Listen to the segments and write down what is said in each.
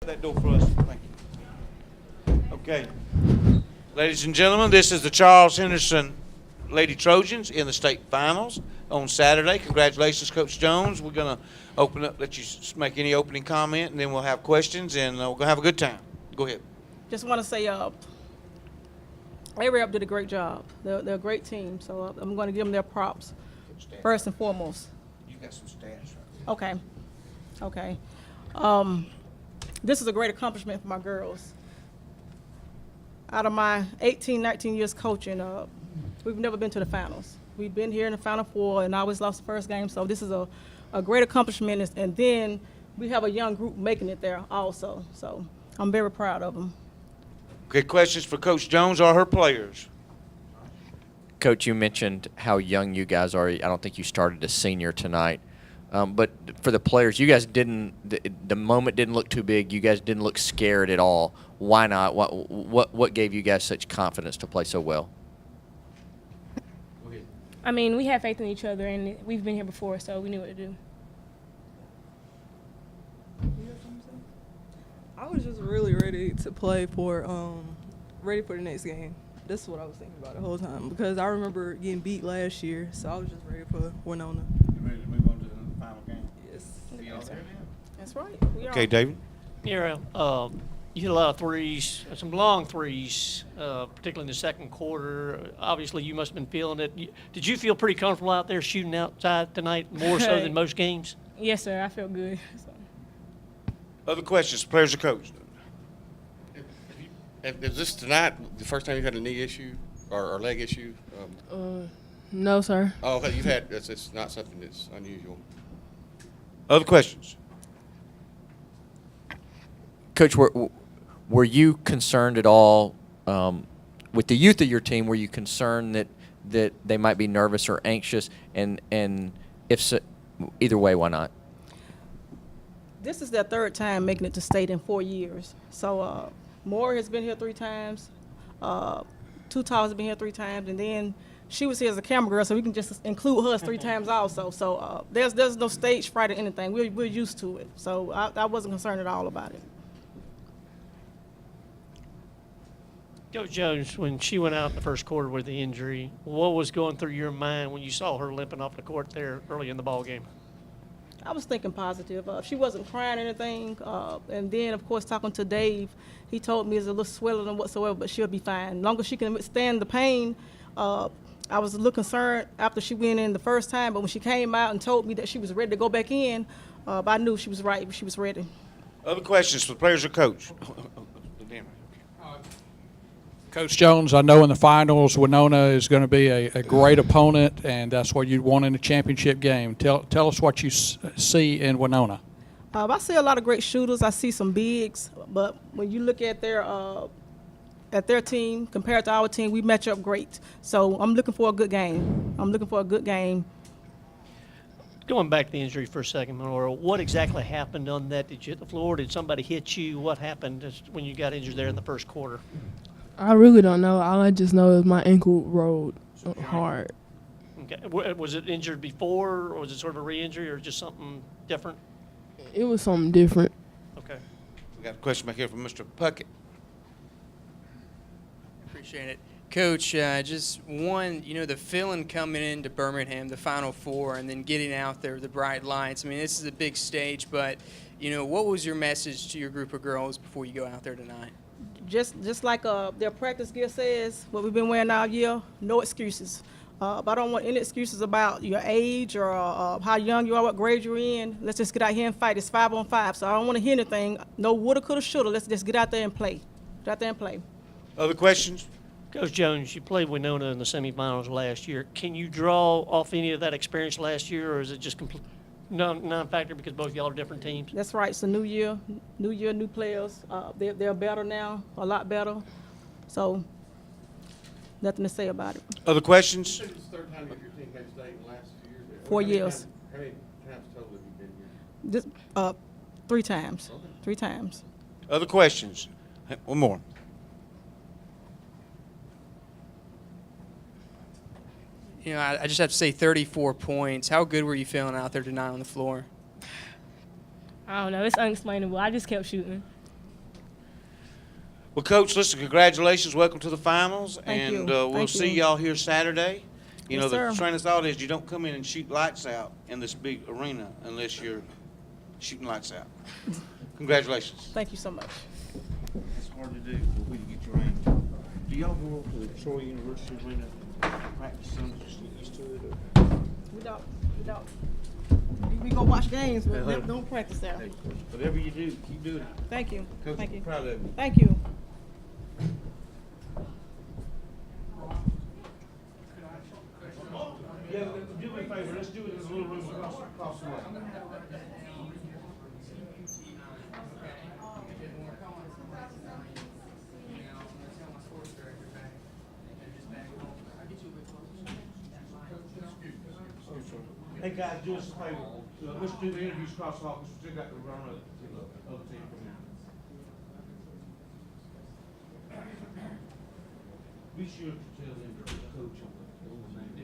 That door for us. Thank you. Okay. Ladies and gentlemen, this is the Charles Henderson Lady Trojans in the state finals on Saturday. Congratulations, Coach Jones. We're going to open up, let you make any opening comment, and then we'll have questions, and we're going to have a good time. Go ahead. Just want to say, A-Rep did a great job. They're a great team, so I'm going to give them their props first and foremost. You got some stats right there. Okay. This is a great accomplishment for my girls. Out of my 18, 19 years coaching, we've never been to the finals. We've been here in the Final Four and always lost the first game, so this is a great accomplishment. And then we have a young group making it there also, so I'm very proud of them. Okay, questions for Coach Jones or her players? Coach, you mentioned how young you guys are. I don't think you started a senior tonight. But for the players, you guys didn't – the moment didn't look too big. You guys didn't look scared at all. Why not? What gave you guys such confidence to play so well? I mean, we have faith in each other, and we've been here before, so we knew what to do. I was just really ready to play ready for the next game. That's what I was thinking about the whole time because I remember getting beat last year, so I was just ready for Winona. You ready to move on to the final game? Yes. That's right. Okay, David. Yeah, you hit a lot of threes, some long threes, particularly in the second quarter. Obviously, you must have been feeling it. Did you feel pretty comfortable out there shooting outside tonight, more so than most games? Yes, sir. I felt good. So. Other questions, players or coach? Is this tonight the first time you've had a knee issue or leg issue? No, sir. Oh, okay. You've had it's not something that's unusual. Other questions? Coach, were you concerned at all with the youth of your team? Were you concerned that they might be nervous or anxious? And if so, either way, why not? This is their third time making it to state in 4 years. So Moore has been here 3 times. Tutal has been here 3 times, and then she was here as a camera girl, so we can just include her as 3 times also. So there's no stage fright or anything. We're used to it. So I wasn't concerned at all about it. Coach Jones, when she went out in the first quarter with the injury, what was going through your mind when you saw her limping off the court there early in the ball game? I was thinking positive. She wasn't crying or anything. And then, of course, talking to Dave, he told me it's a little swelling and whatsoever, but she'll be fine. As long as she can withstand the pain, I was a little concerned after she went in the first time, but when she came out and told me that she was ready to go back in, I knew she was right. She was ready. Other questions for players or coach? Coach Jones, I know in the finals, Winona is going to be a great opponent, and that's what you want in a championship game. Tell us what you see in Winona. I see a lot of great shooters. I see some bigs, but when you look at their team compared to our team, we match up great. So I'm looking for a good game. Going back to the injury for a second, Menora, what exactly happened on that? Did you hit the floor? Did somebody hit you? What happened when you got injured there in the first quarter? I really don't know. All I just know is my ankle rolled hard. Okay. Was it injured before, or was it sort of a re-injury, or just something different? It was something different. Okay. We got a question back here from Mr. Puckett. Appreciate it. Coach, just one, the feeling coming into Birmingham, the Final Four, and then getting out there, the bright lights. I mean, this is a big stage, but, what was your message to your group of girls before you go out there tonight? Just like their practice gear says, what we've been wearing all year, no excuses. But I don't want any excuses about your age or how young you are, what grade you're in. Let's just get out here and fight. It's 5-on-5, so I don't want to hear anything. No woulda, coulda, shoulda. Let's just get out there and play. Get out there and play. Other questions? Coach Jones, you played Winona in the semifinals last year. Can you draw off any of that experience last year, or is it just non-factor because both y'all are different teams? That's right. It's a new year, new players. They're better now, a lot better. So nothing to say about it. Other questions? This is the third time your team made state in the last 2 years. 4 years. How many times total have you been here? 3 times. Okay. 3 times. Other questions? One more. I just have to say 34 points. How good were you feeling out there tonight on the floor? I don't know. It's unexplainable. I just kept shooting. Well, Coach, listen, congratulations. Welcome to the finals. Thank you. And we'll Thank see you. y'all here Saturday. You Yes, know, the sir. train of thought is you don't come in and shoot lights out in this big arena unless you're shooting lights out. Congratulations. Thank you so much. It's hard to do, but we can get your aim. Do y'all go over to the Troy University arena practice some, just get used to it? Or? We don't. We go watch games, but don't practice there. Hey, whatever you do, keep doing it. Thank you. Coach, Thank you. I'm proud of you. Thank you. Yeah, do me a favor, let's do it in a little room across the way. Hey guys, do us a favor. Let's do the interviews across the hall because we still got to run to the other team from here. Be sure to tell them to coach on the name.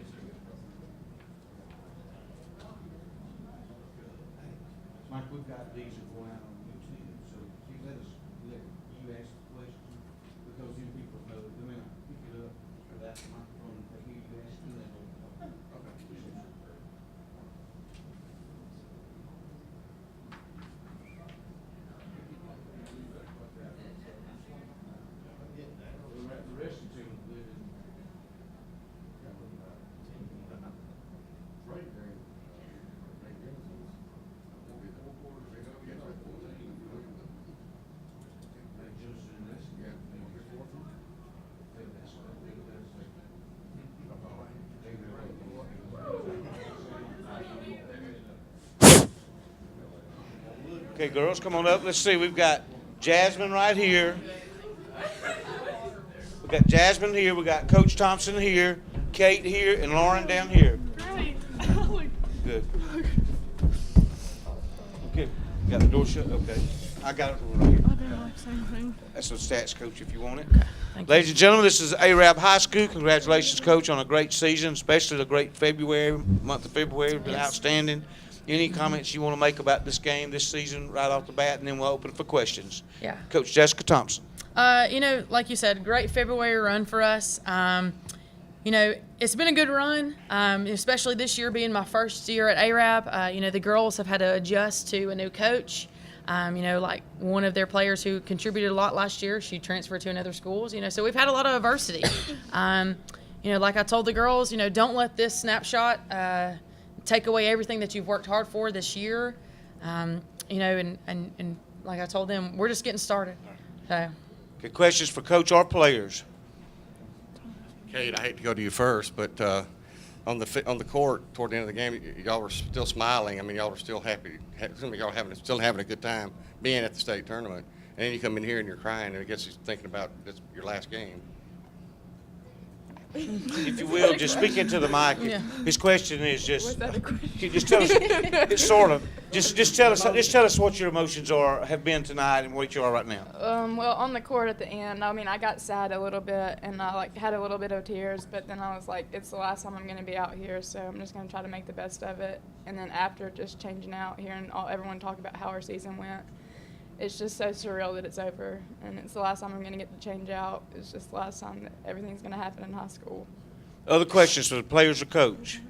Mike, we've got these that go out on YouTube, so if you let you ask the questions, because then people know, they may not pick it up, or that microphone, if they hear you asking, they don't know. Okay. The rest of the team live in. Okay, girls, come on up. Let's see. We've got Jasmine right here. We've got Jasmine here. We've got Coach Thompson here, Kate here, and Lauren down here. Great. Good. Okay. Got the door shut? Okay. I got it right here. That's the stats coach if you want it. Ladies and gentlemen, this is AHSAA High School. Congratulations, Coach, on a great season, especially the great month of February. Been outstanding. Any comments you want to make about this game, this season, right off the bat, and then we'll open it for questions. Yeah. Coach Jessica Thompson. Like you said, great February run for us. It's been a good run, especially this year being my first year at AHSAA. The girls have had to adjust to a new coach. Like one of their players who contributed a lot last year, she transferred to another school. So we've had a lot of adversity. Like I told the girls, don't let this snapshot take away everything that you've worked hard for this year. And like I told them, we're just getting started. So. Okay, questions for Coach or players? Kate, I hate to go to you first, but on the court toward the end of the game, y'all were still smiling. I mean, y'all were still happy. Y'all still having a good time being at the state tournament. And then you come in here and you're crying, and I guess you're thinking about your last game. If you will, just speak into the mic. Yeah. His question is just. Was that a question? Can you just tell us, it's sort of. Just tell us what your emotions have been tonight and what you are right now. Well, on the court at the end, I mean, I got sad a little bit and I had a little bit of tears, but then I was like, it's the last time I'm going to be out here, so I'm just going to try to make the best of it. And then after just changing out, hearing everyone talk about how our season went, it's just so surreal that it's over, and it's the last time I'm going to get to change out. It's just the last time that everything's going to happen in high school. Other questions for the players or coach?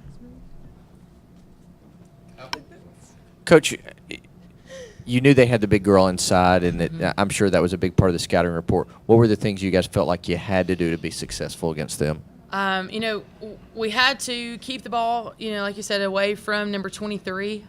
Coach, you knew they had the big girl inside, and that, I'm sure that was a big part of the scouting report. What were the things you guys felt like you had to do to be successful against them? We had to keep the ball, like you said, away from number 23,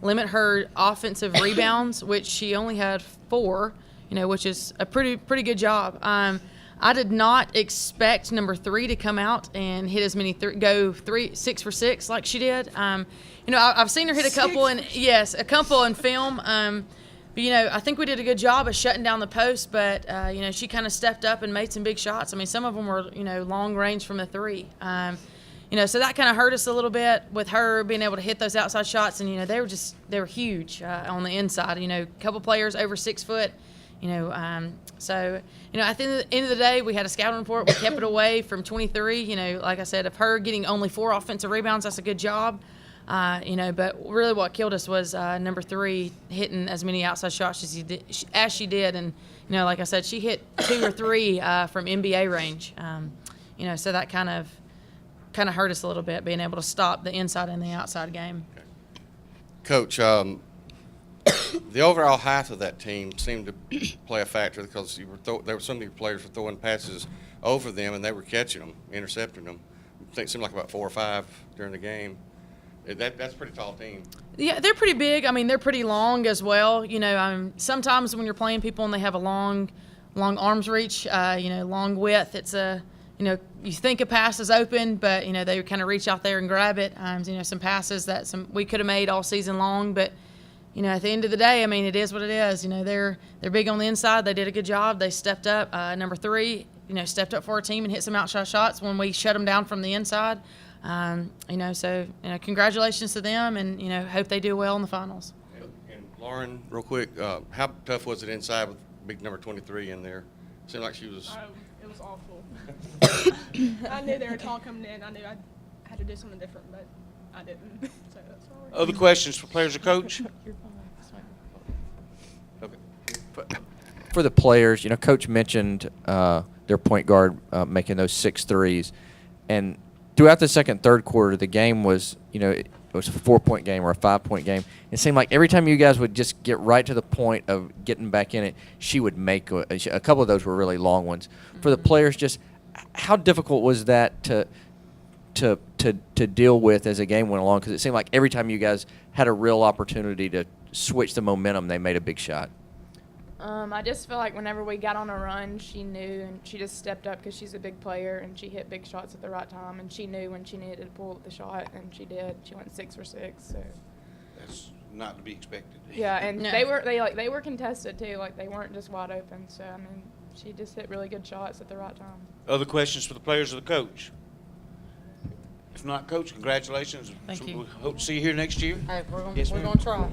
limit her offensive rebounds, which she only had 4, which is a pretty good job. I did not expect number 3 to come out and hit as many, go 6 for 6 like she did. I've seen her hit a couple a couple in film. I think we did a good job of shutting down the post, but, she kind of stepped up and made some big shots. I mean, some of them were, long range from the 3. So that kind of hurt us a little bit with her being able to hit those outside shots. And, they were huge on the inside. A couple players over 6 foot, So, at the end of the day, we had a scouting report. We kept it away from 23. Like I said, of her getting only 4 offensive rebounds, that's a good job. But really what killed us was number 3 hitting as many outside shots as she did. And, like I said, she hit 2 or 3 from NBA range. So that kind of hurt us a little bit, being able to stop the inside and the outside game. Coach, the overall height of that team seemed to play a factor because there were some of your players were throwing passes over them and they were catching them, intercepting them. I think it seemed like about 4 or 5 during the game. That's a pretty tall team. Yeah, they're pretty big. I mean, they're pretty long as well. Sometimes when you're playing people and they have a long arms reach, long width, it's you think a pass is open, but, they kind of reach out there and grab it. Some passes that we could have made all season long, but, at the end of the day, I mean, it is what it is. They're big on the inside. They did a good job. They stepped up. Number 3, stepped up for our team and hit some outside shots when we shut them down from the inside. So congratulations to them, and hope they do well in the finals. And Lauren, real quick, how tough was it inside with big number 23 in there? Seemed like she was. It was awful. I knew they were tall coming in. I knew I had to do something different, but I didn't. So that's all right. Other questions for players or coach? Okay. For the players, Coach mentioned their point guard making those 6 threes, and throughout the second, third quarter, the game was, it was a 4-point game or a 5-point game. It seemed like every time you guys would just get right to the point of getting back in it, she would make a couple of those were really long ones. For the players, just how difficult was that to deal with as the game went along? Because it seemed like every time you guys had a real opportunity to switch the momentum, they made a big shot. I just feel like whenever we got on a run, she knew, and she just stepped up because she's a big player, and she hit big shots at the right time, and she knew when she needed to pull the shot, and she did. She went 6 for 6. So That's not to be expected. yeah, and No. they were contested too. Like, they weren't just wide open. So I mean, she just hit really good shots at the right time. Other questions for the players or the coach? If not, Coach, congratulations. Thank you. We hope to see you here next year. Hey, we're Yes, going ma'am. to try.